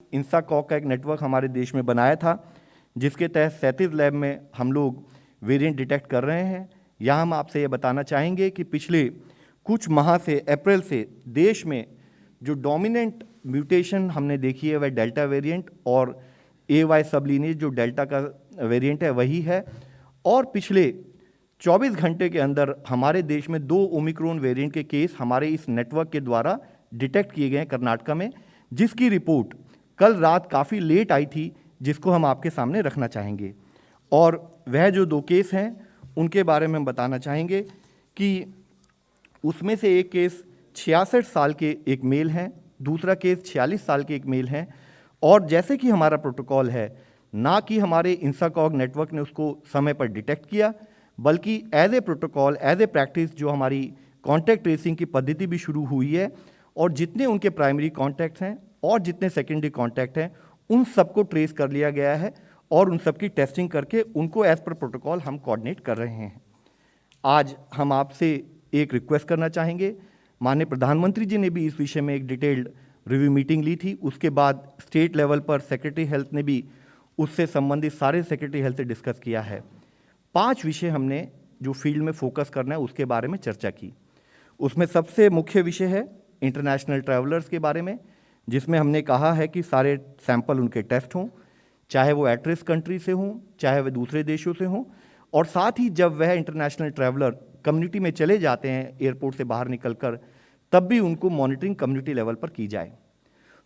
INSACOG का एक network हमारे देश में बनाया था, जिसके तहत 37 लैब में हम लोग वेरिएंट डिटेक्ट कर रहे हैं। यहाँ हम आपसे ये बताना चाहेंगे कि पिछले कुछ माह से, अप्रैल से, देश में जो डोमिनेंट म्यूटेशन हमने देखी है वह डेल्टा वेरिएंट और AY सबलिनेज जो डेल्टा का वेरिएंट है वही है। और पिछले 24 घंटे के अंदर हमारे देश में 2 ओमिक्रॉन वेरिएंट के केस हमारे इस नेटवर्क के द्वारा डिटेक्ट किए गए हैं कर्नाटका में, जिसकी रिपोर्ट कल रात काफ़ी लेट आई थी, जिसको हम आपके सामने रखना चाहेंगे। और वह जो 2 केस हैं उनके बारे में हम बताना चाहेंगे कि उसमें से एक केस 66 साल के एक मेल हैं, दूसरा केस 46 साल के एक मेल हैं। और जैसे कि हमारा प्रोटोकॉल है, ना कि हमारे इंसाकॉग नेटवर्क ने उसको समय पर डिटेक्ट किया, बल्कि as a protocol, as a practice जो हमारी कॉन्टैक्ट ट्रेसिंग की पद्धति भी शुरू हुई है, और जितने उनके प्राइमरी कॉन्टैक्ट हैं और जितने सेकेंडरी कॉन्टैक्ट हैं उन सबको ट्रेस कर लिया गया है और उन सबकी टेस्टिंग करके उनको एज पर प्रोटोकॉल हम कोऑर्डिनेट कर रहे हैं। आज हम आपसे एक रिक्वेस्ट करना चाहेंगे। माननीय प्रधानमंत्री जी ने भी इस विषय में एक डिटेल्ड रिव्यू मीटिंग ली थी। उसके बाद स्टेट लेवल पर सेक्रेटरी हेल्थ ने भी उससे संबंधित सारे सेक्रेटरी हेल्थ से डिस्कस किया है। 5 विषय हमने जो फील्ड में फोकस करना है उसके बारे में चर्चा की। उसमें सबसे मुख्य विषय है इंटरनेशनल ट्रैवलर्स के बारे में, जिसमें हमने कहा है कि सारे सैंपल उनके टेस्ट हों, चाहे वो एट रिस्क कंट्री से हों, चाहे वह दूसरे देशों से हों। और साथ ही जब वह इंटरनेशनल ट्रैवलर कम्युनिटी में चले जाते हैं एयरपोर्ट से बाहर निकलकर, तब भी उनको मॉनिटरिंग कम्युनिटी लेवल पर की जाए।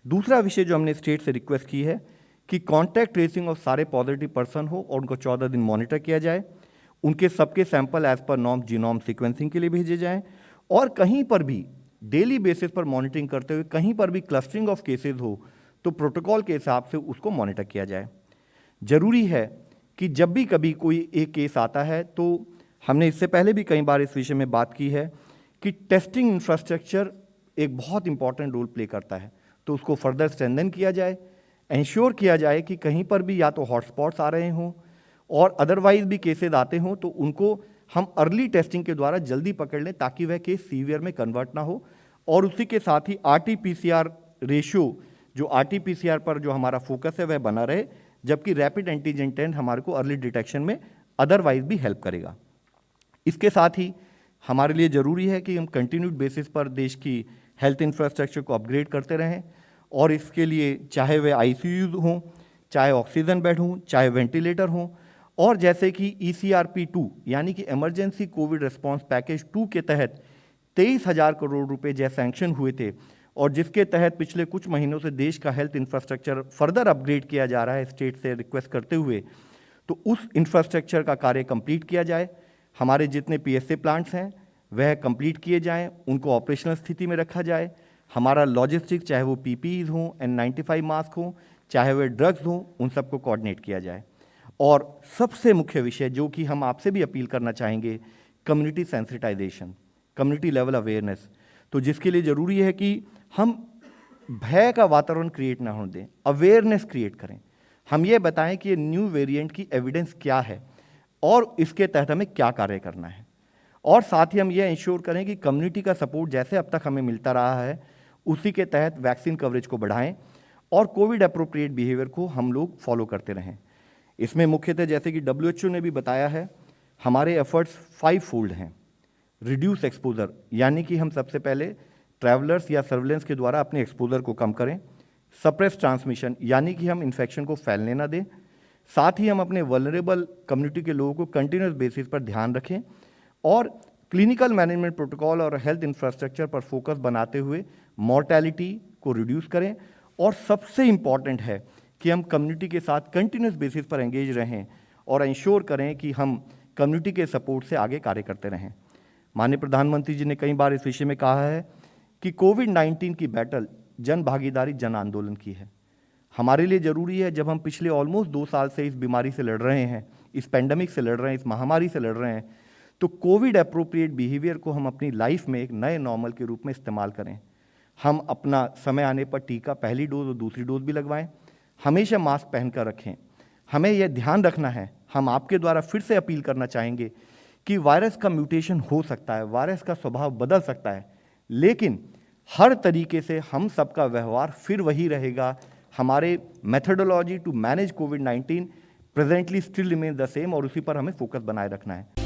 दूसरा विषय जो हमने स्टेट से रिक्वेस्ट की है कि कॉन्टैक्ट ट्रेसिंग ऑफ सारे पॉजिटिव पर्सन हो और उनको 14 दिन मॉनिटर किया जाए, उनके सबके sample as per norm genome sequencing के लिए भेजे जाएं, और कहीं पर भी डेली बेसिस पर मॉनिटरिंग करते हुए कहीं पर भी क्लस्टरिंग ऑफ केसेस हो तो प्रोटोकॉल के हिसाब से उसको मॉनिटर किया जाए। जरूरी है कि जब भी कभी कोई एक केस आता है, तो हमने इससे पहले भी कई बार इस विषय में बात की है कि टेस्टिंग इंफ्रास्ट्रक्चर एक बहुत इंपॉर्टेंट रोल प्ले करता है, तो उसको फर्दर स्ट्रेंथन किया जाए, इंश्योर किया जाए कि कहीं पर भी या तो हॉटस्पॉट्स आ रहे हों और अदरवाइज भी केसेस आते हों तो उनको हम अर्ली टेस्टिंग के द्वारा जल्दी पकड़ लें, ताकि वह केस सीवियर में कन्वर्ट ना हो। और उसी के साथ ही RT-PCR रेशियो, जो RT-PCR पर जो हमारा फोकस है वह बना रहे, जबकि रैपिड एंटीजन टेस्ट हमारे को अर्ली डिटेक्शन में अदरवाइज भी हेल्प करेगा। इसके साथ ही हमारे लिए ज़रूरी है कि हम कंटिन्यूड बेसिस पर देश की हेल्थ इंफ्रास्ट्रक्चर को अपग्रेड करते रहें, और इसके लिए चाहे वे ICU हों, चाहे ऑक्सीजन बेड हों, चाहे वेंटिलेटर हों, और जैसे कि ECRP-2 यानी कि इमरजेंसी कोविड रिस्पांस पैकेज 2 के तहत 23,000 करोड़ रुपए जैसे सैंक्शन हुए थे, और जिसके तहत पिछले कुछ महीनों से देश का हेल्थ इंफ्रास्ट्रक्चर फर्दर अपग्रेड किया जा रहा है स्टेट से रिक्वेस्ट करते हुए, तो उस इंफ्रास्ट्रक्चर का कार्य कंप्लीट किया जाए। हमारे जितने PSA प्लांट्स हैं वह कंप्लीट किए जाएं, उनको ऑपरेशनल स्थिति में रखा जाए। हमारा लॉजिस्टिक्स, चाहे वो PPEs हों, N95 मास्क हों, चाहे वे ड्रग्स हों, उन सबको कोऑर्डिनेट किया जाए। और सबसे मुख्य विषय जो कि हम आपसे भी अपील करना चाहेंगे, community sensitisation, community level awareness. तो जिसके लिए ज़रूरी है कि हम भय का वातावरण क्रिएट ना होने दें, अवेयरनेस क्रिएट करें। हम ये बताएं कि ये न्यू वेरिएंट की एविडेंस क्या है और इसके तहत हमें क्या कार्य करना है, और साथ ही हम ये इंश्योर करें कि कम्युनिटी का सपोर्ट जैसे अब तक हमें मिलता रहा है उसी के तहत वैक्सीन कवरेज को बढ़ाएं और कोविड अप्रोप्रिएट बिहेवियर को हम लोग फॉलो करते रहें। इसमें मुख्यतः जैसे कि WHO ने भी बताया है, हमारे एफर्ट्स 5 फोल्ड हैं। रिड्यूस एक्सपोजर, यानी कि हम सबसे पहले ट्रैवलर्स या सर्विलेंस के द्वारा अपने एक्सपोजर को कम करें। सप्रेस ट्रांसमिशन, यानी कि हम इन्फेक्शन को फैलने ना दें। साथ ही हम अपने वल्नरेबल कम्युनिटी के लोगों को कंटिन्यूस बेसिस पर ध्यान रखें, और क्लिनिकल मैनेजमेंट प्रोटोकॉल और हेल्थ इंफ्रास्ट्रक्चर पर फोकस बनाते हुए मॉर्टेलिटी को रिड्यूस करें। और सबसे इम्पॉर्टेंट है कि हम कम्युनिटी के साथ कंटिन्यूस बेसिस पर एंगेज रहें और इंश्योर करें कि हम कम्युनिटी के सपोर्ट से आगे कार्य करते रहें। माननीय प्रधानमंत्री जी ने कई बार इस विषय में कहा है कि कोविड-19 की बैटल जन भागीदारी, जन आंदोलन की है। हमारे लिए ज़रूरी है, जब हम पिछले ऑलमोस्ट 2 साल से इस बीमारी से लड़ रहे हैं, इस पेंडेमिक से लड़ रहे हैं, इस महामारी से लड़ रहे हैं, तो कोविड अप्रोप्रिएट बिहेवियर को हम अपनी लाइफ में एक नए नॉर्मल के रूप में इस्तेमाल करें। हम अपना समय आने पर टीका, पहली डोज और दूसरी डोज भी लगवाएं। हमेशा मास्क पहनकर रखें। हमें यह ध्यान रखना है, हम आपके द्वारा फिर से अपील करना चाहेंगे कि वायरस का म्यूटेशन हो सकता है, वायरस का स्वभाव बदल सकता है, लेकिन हर तरीके से हम सबका व्यवहार फिर वही रहेगा, हमारे मेथडोलॉजी टू मैनेज कोविड-19 presently still remain the same और उसी पर हमें फोकस बनाए रखना है।